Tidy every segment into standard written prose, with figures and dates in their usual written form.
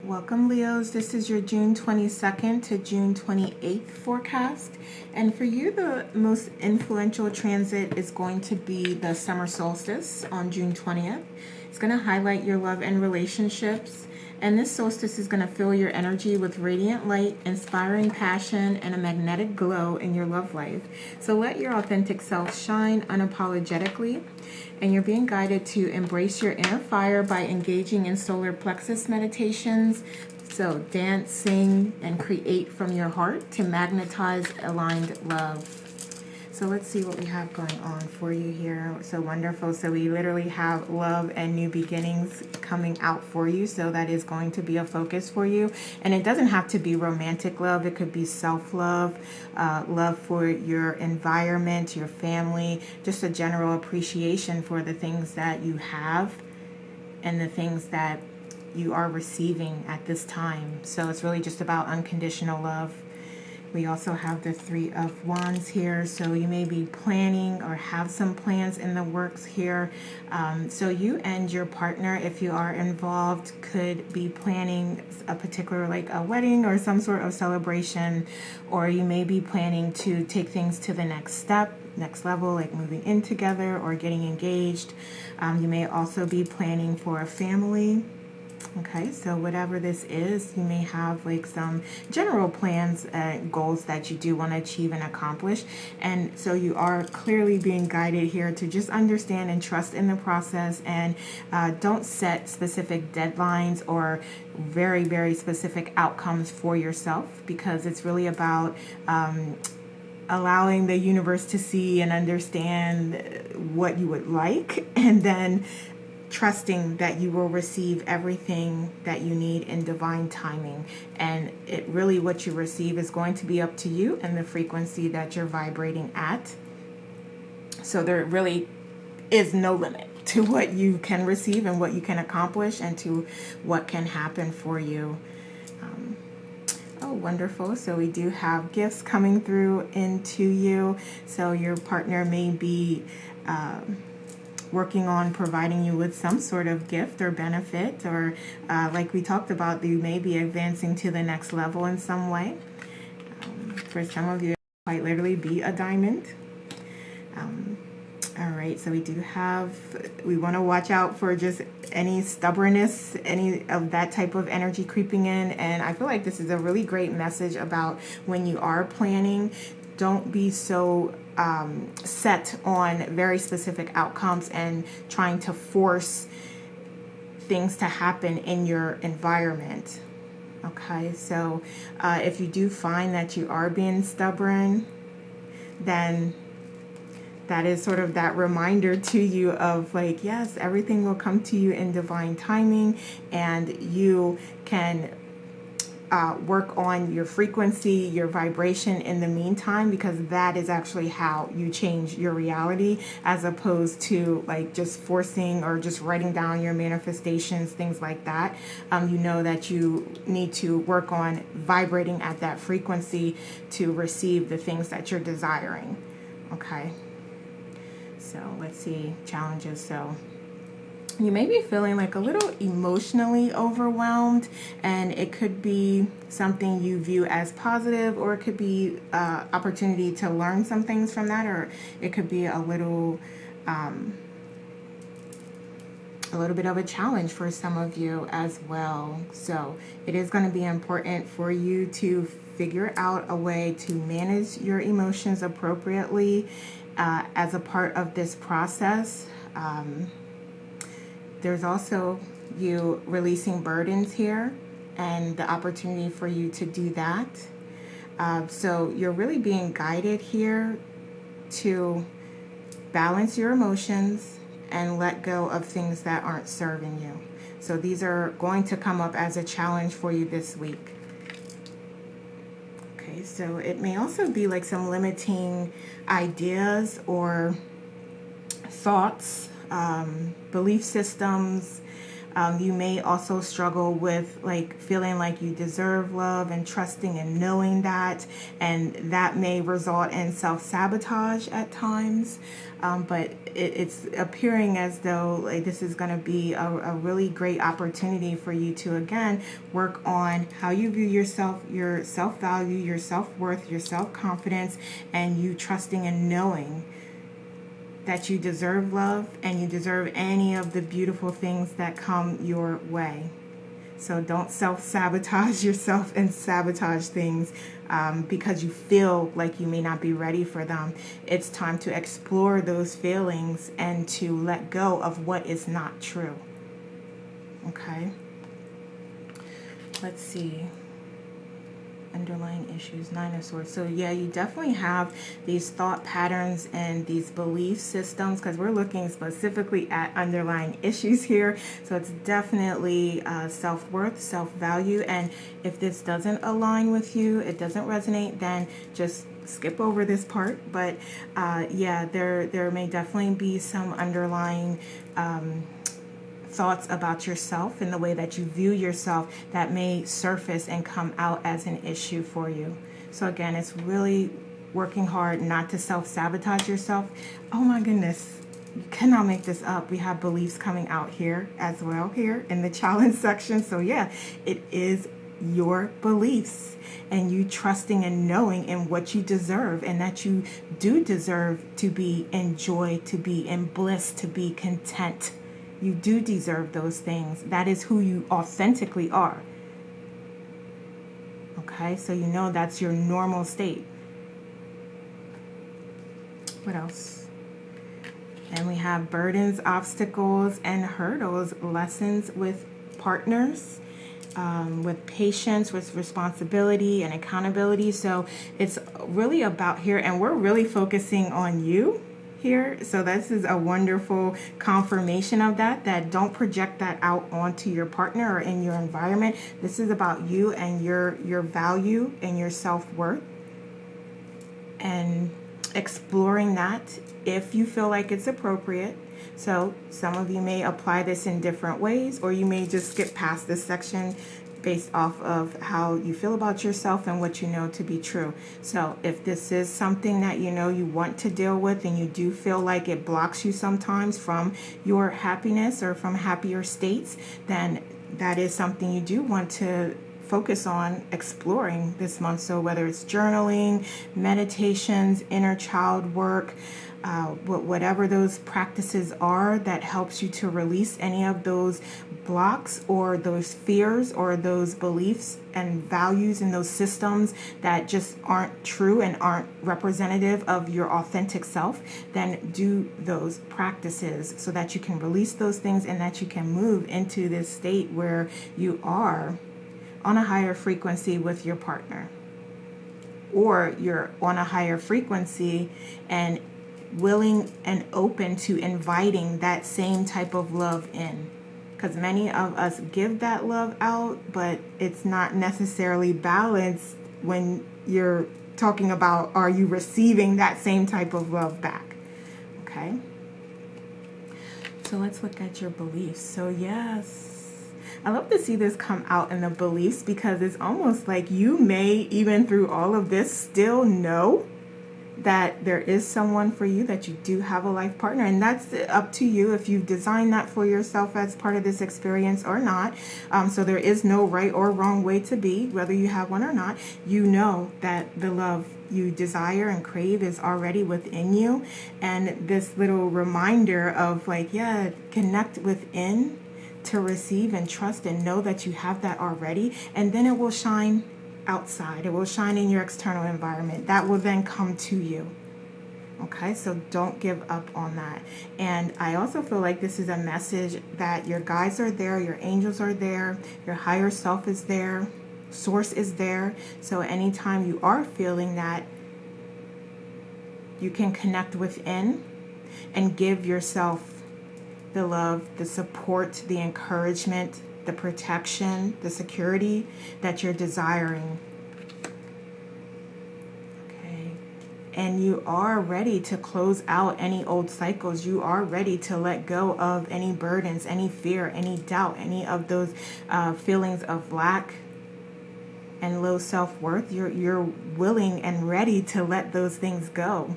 Welcome, Leos. This is your June 22nd to June 28th forecast. And for you, the most influential transit is going to be the summer solstice on June 20th. It's going to highlight your love and relationships. And this solstice is going to fill your energy with radiant light, inspiring passion, and a magnetic glow in your love life. So let your authentic self shine unapologetically. And you're being guided to embrace your inner fire by engaging in solar plexus meditations. So dance, sing, and create from your heart to magnetize aligned love. So let's see what we have going on for you here. So wonderful. So we literally have love and new beginnings coming out for you. So that is going to be a focus for you. And it doesn't have to be romantic love. It could be self-love, love for your environment, your family, just a general appreciation for the things that you have and the things that you are receiving at this time. So it's really just about unconditional love. We also have the Three of Wands here, so you may be planning or have some plans in the works here. So you and your partner, if you are involved, could be planning a particular, like a wedding or some sort of celebration, or you may be planning to take things to the next step, next level, like moving in together or getting engaged. You may also be planning for a family. Okay, so whatever this is, you may have like some general plans and goals that you do want to achieve and accomplish. And so you are clearly being guided here to just understand and trust in the process, and don't set specific deadlines or very, very specific outcomes for yourself, because it's really about allowing the universe to see and understand what you would like, and then trusting that you will receive everything that you need in divine timing. And it really, what you receive is going to be up to you and the frequency that you're vibrating at. So there really is no limit to what you can receive and what you can accomplish and to what can happen for you. Oh, wonderful. So we do have gifts coming through into you. So your partner may be working on providing you with some sort of gift or benefit, or like we talked about, you may be advancing to the next level in some way. For some of you, it might literally be a diamond. All right, so we want to watch out for just any stubbornness, any of that type of energy creeping in. And I feel like this is a really great message about when you are planning, don't be so set on very specific outcomes and trying to force things to happen in your environment. Okay, so if you do find that you are being stubborn, then that is sort of that reminder to you of like, yes, everything will come to you in divine timing, and you can work on your frequency, your vibration in the meantime, because that is actually how you change your reality, as opposed to like just forcing or just writing down your manifestations, things like that. You know that you need to work on vibrating at that frequency to receive the things that you're desiring. Okay, so let's see, challenges. So you may be feeling like a little emotionally overwhelmed, and it could be something you view as positive, or it could be opportunity to learn some things from that, or it could be a little bit of a challenge for some of you as well. So it is going to be important for you to figure out a way to manage your emotions appropriately as a part of this process. There's also you releasing burdens here and the opportunity for you to do that. So you're really being guided here to balance your emotions and let go of things that aren't serving you. So these are going to come up as a challenge for you this week. Okay, so it may also be like some limiting ideas or thoughts, belief systems, You may also struggle with like feeling like you deserve love and trusting and knowing that, and that may result in self-sabotage at times. But it's appearing as though like this is going to be a really great opportunity for you to again work on how you view yourself, your self-value, your self-worth, your self-confidence, and you trusting and knowing that you deserve love and you deserve any of the beautiful things that come your way. So don't self-sabotage yourself and sabotage things because you feel like you may not be ready for them. It's time to explore those feelings and to let go of what is not true. Okay? Let's see. Underlying issues, 9 of Swords. So yeah, you definitely have these thought patterns and these belief systems, because we're looking specifically at underlying issues here. So it's definitely self-worth, self-value, and if this doesn't align with you, it doesn't resonate, then just skip over this part. But yeah, there may definitely be some underlying thoughts about yourself and the way that you view yourself that may surface and come out as an issue for you. So again, it's really working hard not to self-sabotage yourself. Oh my goodness, you cannot make this up. We have beliefs coming out here as well, here in the challenge section. So yeah, it is your beliefs and you trusting and knowing in what you deserve, and that you do deserve to be in joy, to be in bliss, to be content. You do deserve those things. That is who you authentically are. Okay, so you know that's your normal state. What else? And we have burdens, obstacles, and hurdles, lessons with partners, with patience, with responsibility and accountability. So it's really about here, and we're really focusing on you here. So this is a wonderful confirmation of that don't project that out onto your partner or in your environment. This is about you and your value and your self-worth, and exploring that if you feel like it's appropriate. So some of you may apply this in different ways, or you may just skip past this section based off of how you feel about yourself and what you know to be true. So if this is something that you know you want to deal with, and you do feel like it blocks you sometimes from your happiness or from happier states, then that is something you do want to focus on exploring this month. So whether it's journaling, meditations, inner child work, whatever those practices are that helps you to release any of those blocks or those fears or those beliefs and values and those systems that just aren't true and aren't representative of your authentic self, then do those practices so that you can release those things and that you can move into this state where you are on a higher frequency with your partner, or you're on a higher frequency and willing and open to inviting that same type of love in. Because many of us give that love out, but it's not necessarily balanced when you're talking about, are you receiving that same type of love back? Okay. So let's look at your beliefs. So yes, I love to see this come out in the beliefs, because it's almost like you may, even through all of this, still know that there is someone for you, that you do have a life partner, and that's up to you if you've designed that for yourself as part of this experience or not. So there is no right or wrong way to be, whether you have one or not. You know that the love you desire and crave is already within you, and this little reminder of like, yeah, connect within to receive and trust and know that you have that already, and then it will shine outside. It will shine in your external environment. That will then come to you. Okay, so don't give up on that. And I also feel like this is a message that your guides are there, your angels are there, your higher self is there, source is there. So anytime you are feeling that, you can connect within and give yourself the love, the support, the encouragement, the protection, the security that you're desiring. Okay. And you are ready to close out any old cycles. You are ready to let go of any burdens, any fear, any doubt, any of those feelings of lack and low self-worth. You're willing and ready to let those things go.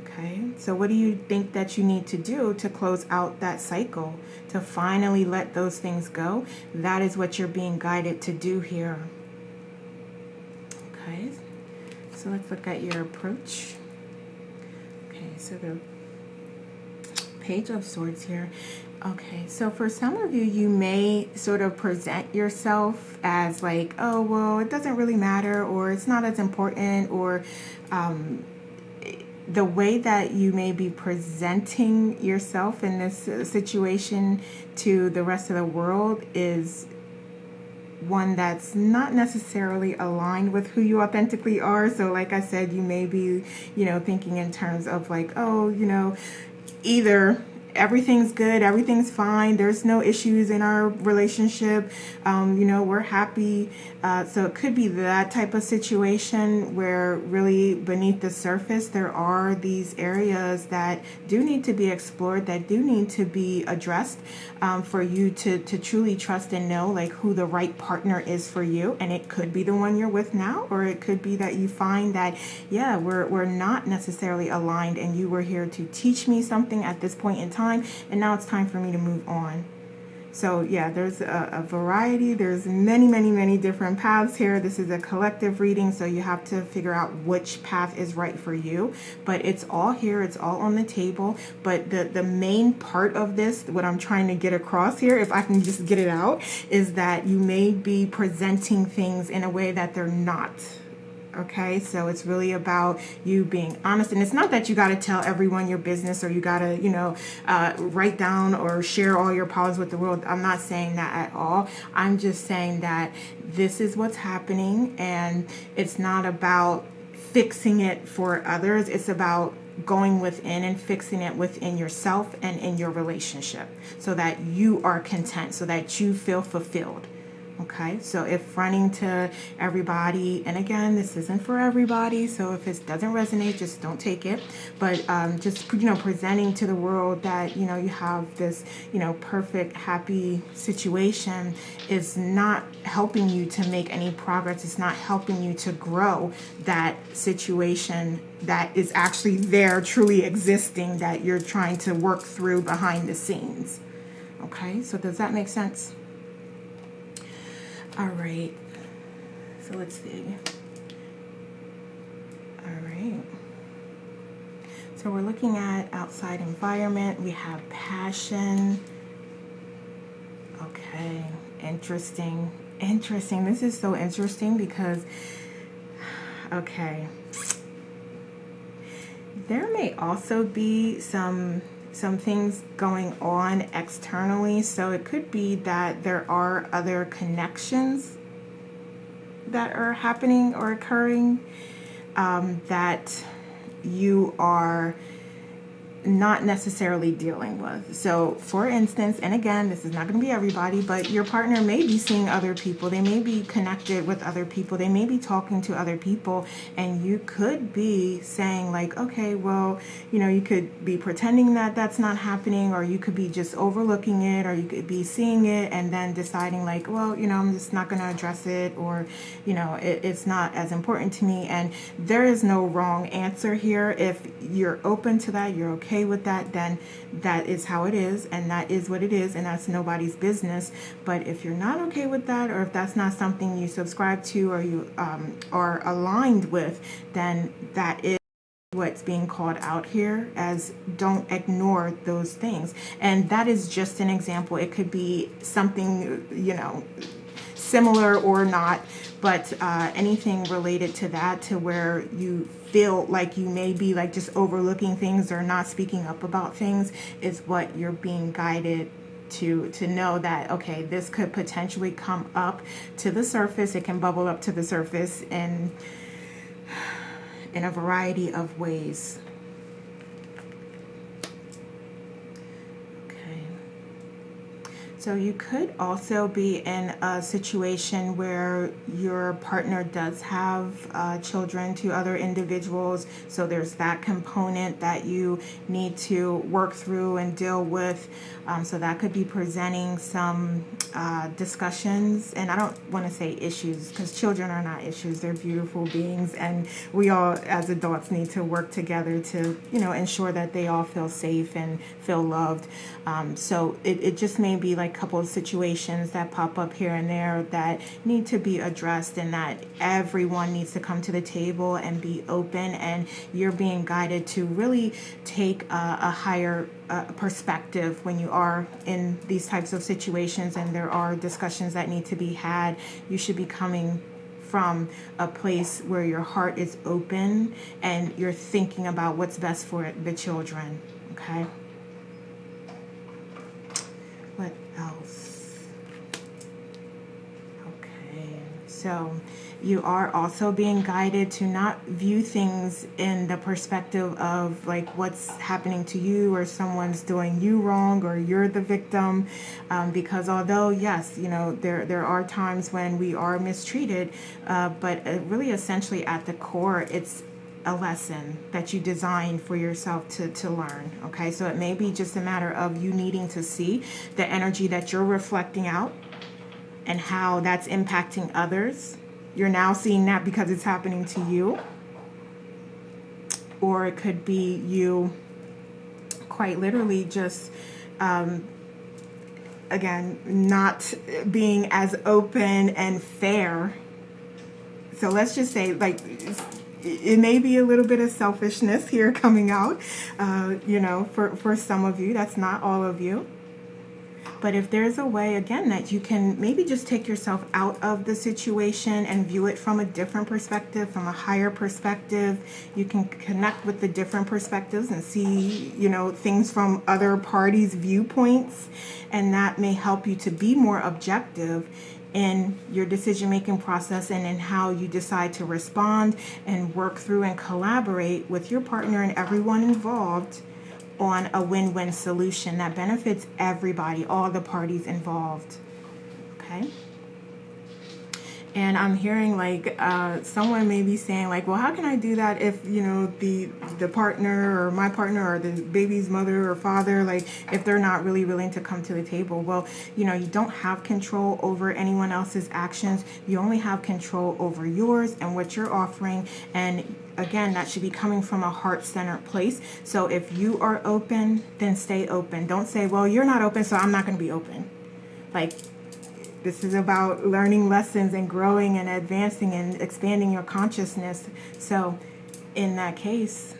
Okay, so what do you think that you need to do to close out that cycle, to finally let those things go? That is what you're being guided to do here. Okay, so let's look at your approach. Okay, so the Page of Swords here. Okay, so for some of you, you may sort of present yourself as like, oh, well, it doesn't really matter, or it's not as important, or the way that you may be presenting yourself in this situation to the rest of the world is one that's not necessarily aligned with who you authentically are. So like I said, you may be, thinking in terms of like, oh, either everything's good, everything's fine, there's no issues in our relationship, we're happy. So it could be that type of situation where really beneath the surface there are these areas that do need to be explored, that do need to be addressed, for you to truly trust and know like who the right partner is for you. And it could be the one you're with now, or it could be that you find that, yeah, we're not necessarily aligned, and you were here to teach me something at this point in time, and now it's time for me to move on. So yeah, there's a variety. There's many different paths here. This is a collective reading, so you have to figure out which path is right for you. But it's all here. It's all on the table. But the main part of this, what I'm trying to get across here, if I can just get it out, is that you may be presenting things in a way that they're not. Okay, so it's really about you being honest. And it's not that you got to tell everyone your business, or you got to, write down or share all your problems with the world. I'm not saying that at all. I'm just saying that this is what's happening, and it's not about fixing it for others. It's about going within and fixing it within yourself and in your relationship, so that you are content, so that you feel fulfilled. Okay, so if running to everybody, and again, this isn't for everybody, so if it doesn't resonate, just don't take it. But just, presenting to the world that, you have this, perfect, happy situation is not helping you to make any progress. It's not helping you to grow that situation that is actually there, truly existing, that you're trying to work through behind the scenes. Okay, so does that make sense? All right, so let's see. All right, so we're looking at outside environment. We have passion. Okay, interesting. This is so interesting because, okay, there may also be some things going on externally. So it could be that there are other connections that are happening or occurring, that you are not necessarily dealing with. So for instance, and again, this is not going to be everybody, but your partner may be seeing other people. They may be connected with other people. They may be talking to other people, and you could be saying like, okay, well, you could be pretending that that's not happening, or you could be just overlooking it, or you could be seeing it and then deciding like, well, I'm just not going to address it, or, it's not as important to me. And there is no wrong answer here. If you're open to that, you're okay with that, then that is how it is, and that is what it is, and that's nobody's business. But if you're not okay with that, or if that's not something you subscribe to, or you are aligned with, then that is what's being called out here as don't ignore those things. And that is just an example. It could be something, similar or not, but anything related to that, to where you feel like you may be like just overlooking things or not speaking up about things, is what you're being guided to know that, okay, this could potentially come up to the surface. It can bubble up to the surface in a variety of ways. So you could also be in a situation where your partner does have children to other individuals. So there's that component that you need to work through and deal with. So that could be presenting some discussions. And I don't want to say issues, because children are not issues. They're beautiful beings. And we all, as adults, need to work together to, ensure that they all feel safe and feel loved. So it just may be like a couple of situations that pop up here and there that need to be addressed, and that everyone needs to come to the table and be open, and you're being guided to really take a higher perspective when you are in these types of situations and there are discussions that need to be had. You should be coming from a place where your heart is open and you're thinking about what's best for the children. Okay? What else? Okay, so you are also being guided to not view things in the perspective of like what's happening to you, or someone's doing you wrong, or you're the victim, because although yes, there are times when we are mistreated, but really essentially at the core it's a lesson that you designed for yourself to learn. Okay, so it may be just a matter of you needing to see the energy that you're reflecting out and how that's impacting others. You're now seeing that because it's happening to you. Or it could be you quite literally just, again, not being as open and fair. So let's just say, like, it may be a little bit of selfishness here coming out, for some of you. That's not all of you. But if there's a way, again, that you can maybe just take yourself out of the situation and view it from a different perspective, from a higher perspective, you can connect with the different perspectives and see, things from other parties' viewpoints. And that may help you to be more objective in your decision-making process and in how you decide to respond and work through and collaborate with your partner and everyone involved on a win-win solution that benefits everybody, all the parties involved. Okay? And I'm hearing like someone may be saying like, well, how can I do that if, the partner or my partner or the baby's mother or father, like if they're not really willing to come to the table? Well, you don't have control over anyone else's actions. You only have control over yours and what you're offering. And again, that should be coming from a heart-centered place. So if you are open, then stay open. Don't say, well, you're not open, so I'm not going to be open. Like, this is about learning lessons and growing and advancing and expanding your consciousness. So in that case,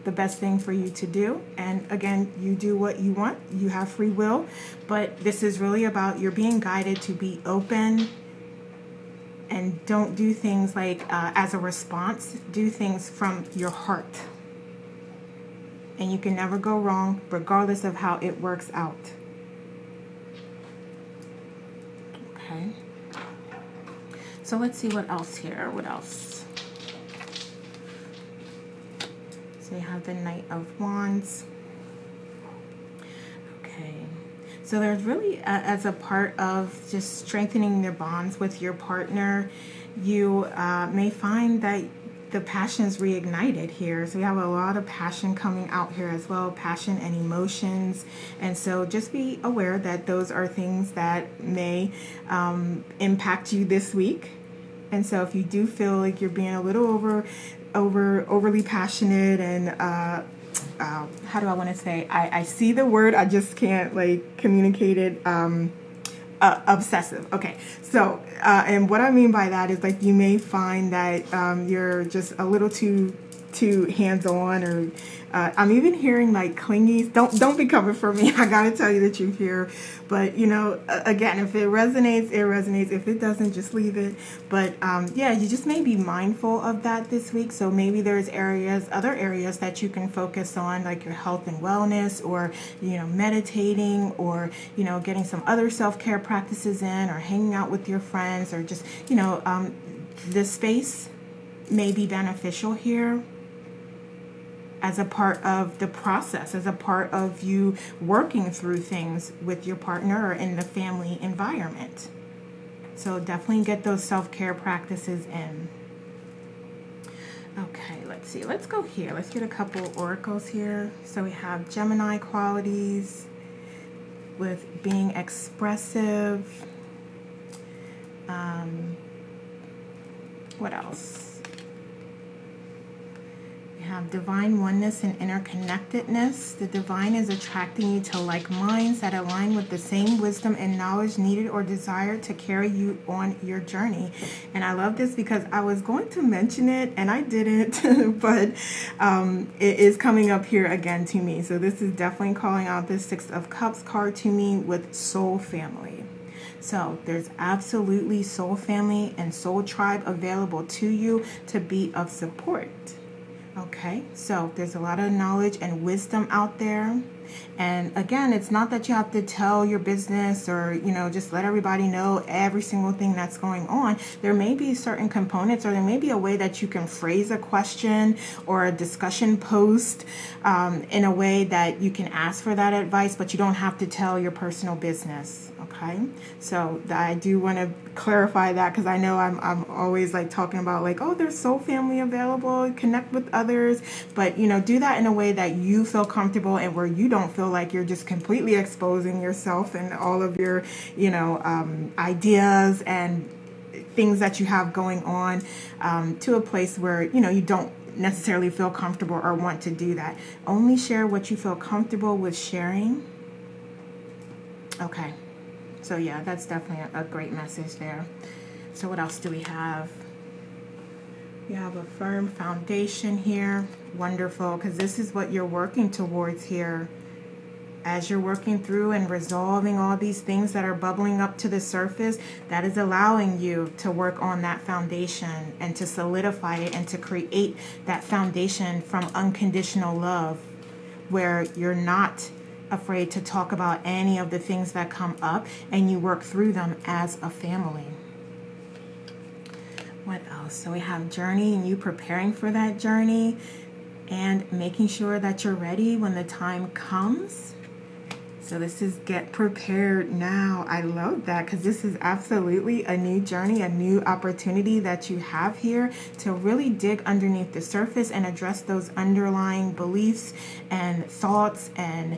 the best thing for you to do, and again, you do what you want. You have free will. But this is really about you're being guided to be open. And don't do things like as a response. Do things from your heart. And you can never go wrong, regardless of how it works out. Okay. So let's see what else here. What else? So you have the Knight of Wands. Okay. So there's really, as a part of just strengthening their bonds with your partner, you may find that the passion is reignited here. So we have a lot of passion coming out here as well, passion and emotions. And so just be aware that those are things that may impact you this week. And so if you do feel like you're being a little overly passionate and how do I want to say? I see the word, I just can't like communicate it. Obsessive. Okay. So, and what I mean by that is like you may find that you're just a little too hands-on, or I'm even hearing like clingy. Don't be coming for me. I gotta tell you the truth here. But again, if it resonates, it resonates. If it doesn't, just leave it. But yeah, you just may be mindful of that this week. So maybe there's other areas that you can focus on, like your health and wellness, or meditating, or getting some other self-care practices in, or hanging out with your friends, or just the space may be beneficial here. as a part of the process, as a part of you working through things with your partner or in the family environment. So definitely get those self-care practices in. Okay, let's see. Let's go here. Let's get a couple oracles here. So we have Gemini qualities with being expressive. What else? We have divine oneness and interconnectedness. The divine is attracting you to like minds that align with the same wisdom and knowledge needed or desired to carry you on your journey. And I love this because I was going to mention it and I didn't, but it is coming up here again to me. So this is definitely calling out this Six of Cups card to me with soul family. So there's absolutely soul family and soul tribe available to you to be of support. Okay, so there's a lot of knowledge and wisdom out there. And again, it's not that you have to tell your business or, you know, just let everybody know every single thing that's going on. There may be certain components, or there may be a way that you can phrase a question or a discussion post in a way that you can ask for that advice, but you don't have to tell your personal business. Okay, so I do want to clarify that, because I know I'm always like talking about like, oh, there's soul family available, connect with others, but you know, do that in a way that you feel comfortable and where you don't feel like you're just completely exposing yourself and all of your, you know, ideas and things that you have going on to a place where, you know, you don't necessarily feel comfortable or want to do that. Only share what you feel comfortable with sharing. Okay. So yeah, that's definitely a great message there. So what else do we have? You have a firm foundation here. Wonderful, because this is what you're working towards here. As you're working through and resolving all these things that are bubbling up to the surface, that is allowing you to work on that foundation and to solidify it and to create that foundation from unconditional love, where you're not afraid to talk about any of the things that come up and you work through them as a family. What else? So we have journey and you preparing for that journey and making sure that you're ready when the time comes. So this is get prepared now. I love that, because this is absolutely a new journey, a new opportunity that you have here to really dig underneath the surface and address those underlying beliefs and thoughts and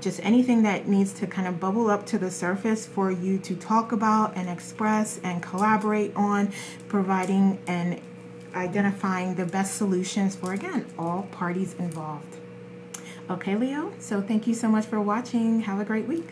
just anything that needs to kind of bubble up to the surface for you to talk about and express and collaborate on, providing and identifying the best solutions for, again, all parties involved. Okay, Leo, so thank you so much for watching. Have a great week.